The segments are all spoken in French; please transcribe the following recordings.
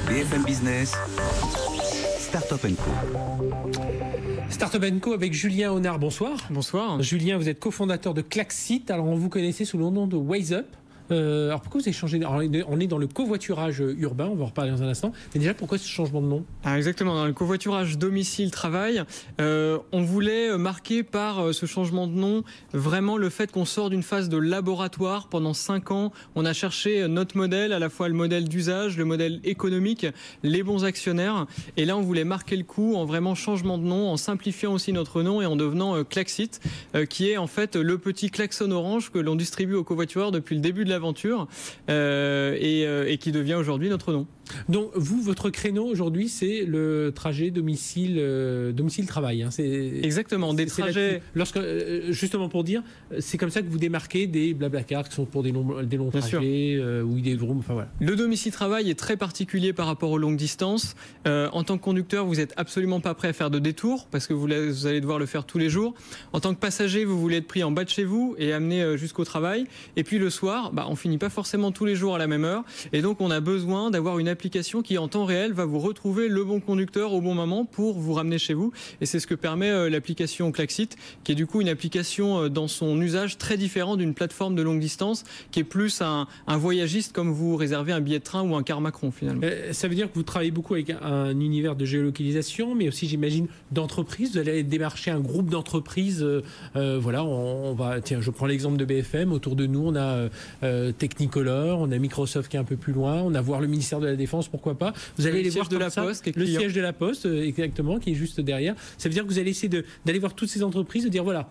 BFM Business, Startup & Co. Startup & Co avec Julien Honard, bonsoir. Bonsoir. Julien, vous êtes cofondateur de Klaxit, alors on vous connaissait sous le nom de WazeUp. Alors pourquoi vous avez changé? Alors, on est dans le covoiturage urbain, on va en reparler dans un instant. Mais déjà, pourquoi ce changement de nom? Exactement, dans le covoiturage domicile-travail, on voulait marquer par ce changement de nom vraiment le fait qu'on sort d'une phase de laboratoire. Pendant 5 ans, on a cherché notre modèle, à la fois le modèle d'usage, le modèle économique, les bons actionnaires. Et là, on voulait marquer le coup en vraiment changement de nom, en simplifiant aussi notre nom et en devenant Klaxit, qui est en fait le petit klaxon orange que l'on distribue aux covoitureurs depuis le début de l'aventure et qui devient aujourd'hui notre nom. Donc vous, votre créneau aujourd'hui, c'est le trajet domicile-travail. Hein. Exactement, des trajets. Justement pour dire, c'est comme ça que vous démarquez des Blablacar qui sont pour des longs trajets ou des rooms. Enfin voilà. Le domicile-travail est très particulier par rapport aux longues distances. En tant que conducteur, vous n'êtes absolument pas prêt à faire de détour parce que vous allez devoir le faire tous les jours. En tant que passager, vous voulez être pris en bas de chez vous et amené jusqu'au travail. Et puis le soir, on finit pas forcément tous les jours à la même heure. Et donc on a besoin d'avoir une application qui en temps réel va vous retrouver le bon conducteur au bon moment pour vous ramener chez vous. Et c'est ce que permet l'application Klaxit, qui est du coup une application dans son usage très différent d'une plateforme de longue distance, qui est plus un voyagiste comme vous réservez un billet de train ou un car Macron finalement. Ça veut dire que vous travaillez beaucoup avec un univers de géolocalisation, mais aussi j'imagine d'entreprises. Vous allez démarcher un groupe d'entreprises. Voilà, tiens, je prends l'exemple de BFM. Autour de nous, on a Technicolor, on a Microsoft qui est un peu plus loin, on a voir le ministère de la Défense, pourquoi pas. Vous allez les voir de la Poste, le siège de la Poste, exactement, qui est juste derrière. Ça veut dire que vous allez essayer d'aller voir toutes ces entreprises, de dire voilà,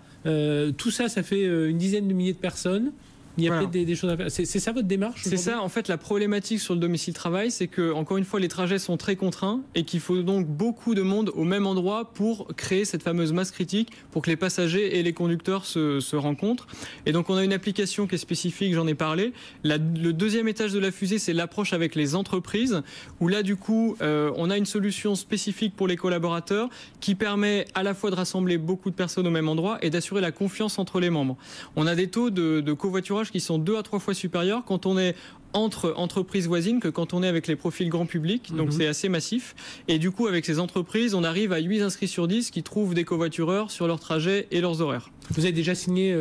tout ça, ça fait une dizaine de milliers de personnes. Il y a peut-être des choses à faire. C'est ça votre démarche? C'est ça, en fait, la problématique sur le domicile-travail, c'est que, encore une fois, les trajets sont très contraints et qu'il faut donc beaucoup de monde au même endroit pour créer cette fameuse masse critique, pour que les passagers et les conducteurs se rencontrent. Et donc, on a une application qui est spécifique, j'en ai parlé. Le deuxième étage de la fusée, c'est l'approche avec les entreprises, où là, du coup, on a une solution spécifique pour les collaborateurs qui permet à la fois de rassembler beaucoup de personnes au même endroit et d'assurer la confiance entre les membres. On a des taux de covoiturage qui sont 2 à 3 fois supérieurs quand on est entre entreprises voisines que quand on est avec les profils grand public, donc c'est assez massif. Et du coup, avec ces entreprises, on arrive à 8 inscrits sur 10 qui trouvent des covoitureurs sur leurs trajets et leurs horaires. Vous avez déjà signé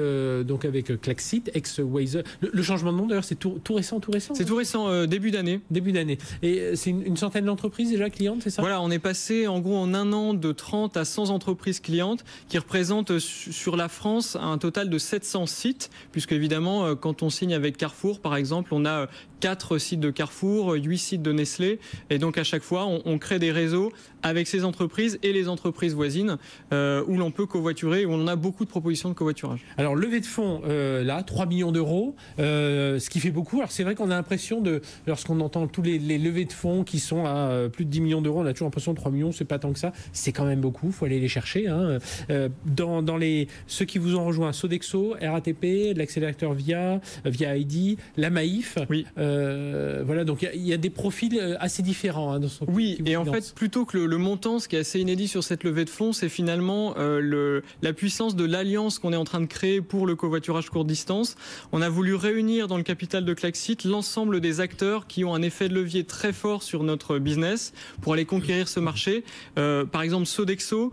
donc avec Klaxit, ex-WazeUp. Le changement de nom, d'ailleurs, c'est tout récent? C'est tout récent, début d'année. Et c'est une centaine d'entreprises déjà clientes, c'est ça? Voilà, on est passé en gros en un an de 30 à 100 entreprises clientes qui représentent sur la France un total de 700 sites, puisque évidemment, quand on signe avec Carrefour, par exemple, on a 4 sites de Carrefour, 8 sites de Nestlé, et donc à chaque fois on crée des réseaux avec ces entreprises et les entreprises voisines où l'on peut covoiturer, où on a beaucoup de propositions de covoiturage. Alors levée de fonds, là, 3 millions d'euros, ce qui fait beaucoup. Alors c'est vrai qu'on a l'impression lorsqu'on entend tous les levées de fonds qui sont à plus de 10 millions d'euros, on a toujours l'impression que 3 millions, c'est pas tant que ça, c'est quand même beaucoup, il faut aller les chercher. Hein. Dans ceux qui vous ont rejoint, Sodexo, RATP, l'accélérateur Via ID, la Maïf, oui. Voilà, donc il y a des profils assez différents. Hein, dans son oui, et en fait, plutôt que le montant, ce qui est assez inédit sur cette levée de fonds, c'est finalement la puissance de l'alliance qu'on est en train de créer pour le covoiturage courte distance. On a voulu réunir dans le capital de Klaxit l'ensemble des acteurs qui ont un effet de levier très fort sur notre business pour aller conquérir ce marché. Par exemple, Sodexo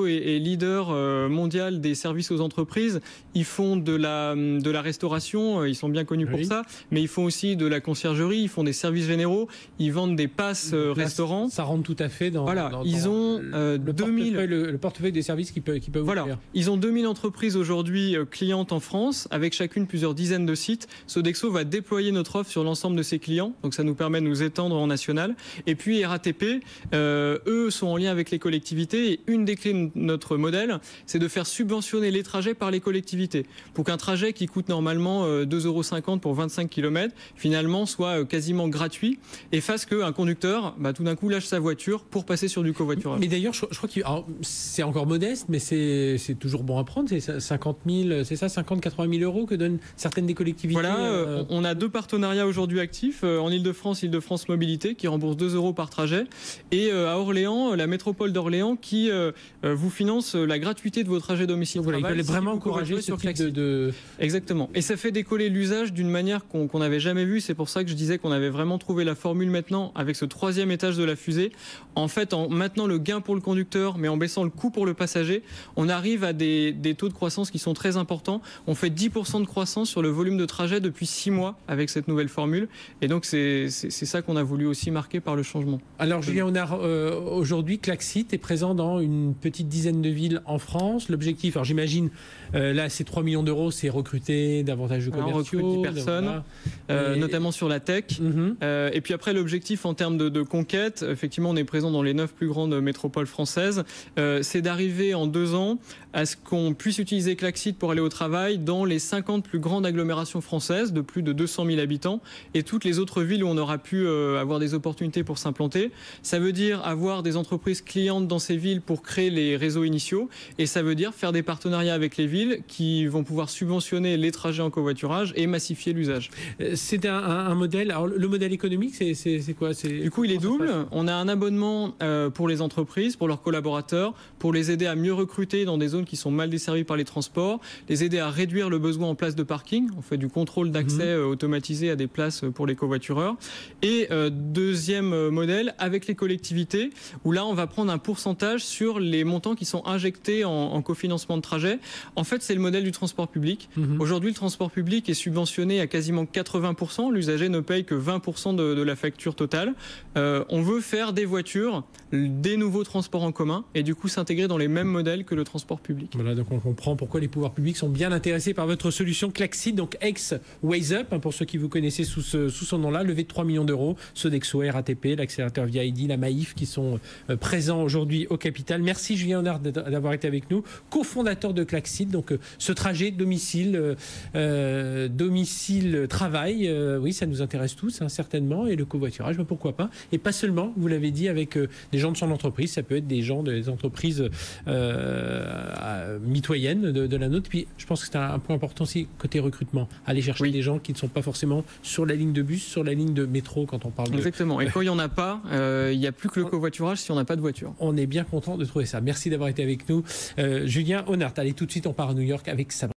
est leader mondial des services aux entreprises. Ils font de la restauration, ils sont bien connus pour ça, mais ils font aussi de la conciergerie, ils font des services généraux, ils vendent des passes restaurants. Ça rentre tout à fait dans, ils ont le portefeuille des services qui peuvent faire. Ils ont 2000 entreprises aujourd'hui clientes en France, avec chacune plusieurs dizaines de sites. Sodexo va déployer notre offre sur l'ensemble de ses clients, donc ça nous permet de nous étendre en national. Et puis RATP, eux sont en lien avec les collectivités, et une des clés de notre modèle, c'est de faire subventionner les trajets par les collectivités, pour qu'un trajet qui coûte normalement 2,50 € pour 25 km, finalement soit quasiment gratuit et fasse qu'un conducteur, tout d'un coup, lâche sa voiture pour passer sur du covoiturage. Mais d'ailleurs, je crois que c'est encore modeste, mais c'est toujours bon à prendre. C'est 50 000, c'est ça, 50-80 000 € que donnent certaines des collectivités. Voilà, on a 2 partenariats aujourd'hui actifs en Île-de-France, Île-de-France Mobilité, qui rembourse 2 € par trajet, et à Orléans, la métropole d'Orléans, qui vous finance la gratuité de vos trajets domicile-travail. Voilà, il fallait vraiment encourager ce type de... Exactement. Et ça fait décoller l'usage d'une manière qu'on n'avait jamais vu. C'est pour ça que je disais qu'on avait vraiment trouvé la formule maintenant avec ce 3e étage de la fusée. En fait, en maintenant le gain pour le conducteur, mais en baissant le coût pour le passager, on arrive à des taux de croissance qui sont très importants. On fait 10% de croissance sur le volume de trajet depuis 6 mois avec cette nouvelle formule. Et donc, c'est ça qu'on a voulu aussi marquer par le changement. Alors, Julien Onard, aujourd'hui, Klaxit est présent dans une petite dizaine de villes en France. L'objectif, alors j'imagine, là, c'est 3 millions d'euros, c'est recruter davantage de commerciaux. On recrute 10 personnes, notamment sur la tech. Et puis après, l'objectif en termes de conquête, effectivement, on est présent dans les 9 plus grandes métropoles françaises. C'est d'arriver en 2 ans à ce qu'on puisse utiliser Klaxit pour aller au travail dans les 50 plus grandes agglomérations françaises de plus de 200 000 habitants et toutes les autres villes où on aura pu avoir des opportunités pour s'implanter. Ça veut dire avoir des entreprises clientes dans ces villes pour créer les réseaux initiaux et ça veut dire faire des partenariats avec les villes qui vont pouvoir subventionner les trajets en covoiturage et massifier l'usage. C'est un modèle. Alors, le modèle économique, c'est quoi? Du coup, il est double. On a un abonnement pour les entreprises, pour leurs collaborateurs, pour les aider à mieux recruter dans des zones qui sont mal desservies par les transports, les aider à réduire le besoin en places de parking. On fait du contrôle d'accès automatisé à des places pour les covoitureurs. Et deuxième modèle, avec les collectivités, où là, on va prendre un pourcentage sur les montants qui sont injectés en cofinancement de trajet. En fait, c'est le modèle du transport public. Aujourd'hui, le transport public est subventionné à quasiment 80%. L'usager ne paye que 20% de la facture totale. On veut faire des voitures, des nouveaux transports en commun et du coup s'intégrer dans les mêmes modèles que le transport public. Voilà, donc on comprend pourquoi les pouvoirs publics sont bien intéressés par votre solution Klaxit, donc ex-WazeUp, pour ceux qui vous connaissez sous son nom-là, levée de 3 millions d'euros, Sodexo, RATP, l'accélérateur VID, la Maïf qui sont présents aujourd'hui au Capital. Merci Julien Onard d'avoir été avec nous, cofondateur de Klaxit, donc ce trajet domicile-travail, oui, ça nous intéresse tous, hein, certainement, et le covoiturage, mais pourquoi pas, et pas seulement, vous l'avez dit, avec des gens de son entreprise, ça peut être des gens des entreprises mitoyennes de la nôtre. Puis je pense que c'est un point important aussi côté recrutement, aller chercher des gens qui ne sont pas forcément sur la ligne de bus, sur la ligne de métro quand on parle. Exactement, et quand il n'y en a pas, il n'y a plus que le covoiturage si on n'a pas de voiture. On est bien content de trouver ça. Merci d'avoir été avec nous. Julien Onard, allez tout de suite, on part à New York avec Sabrina.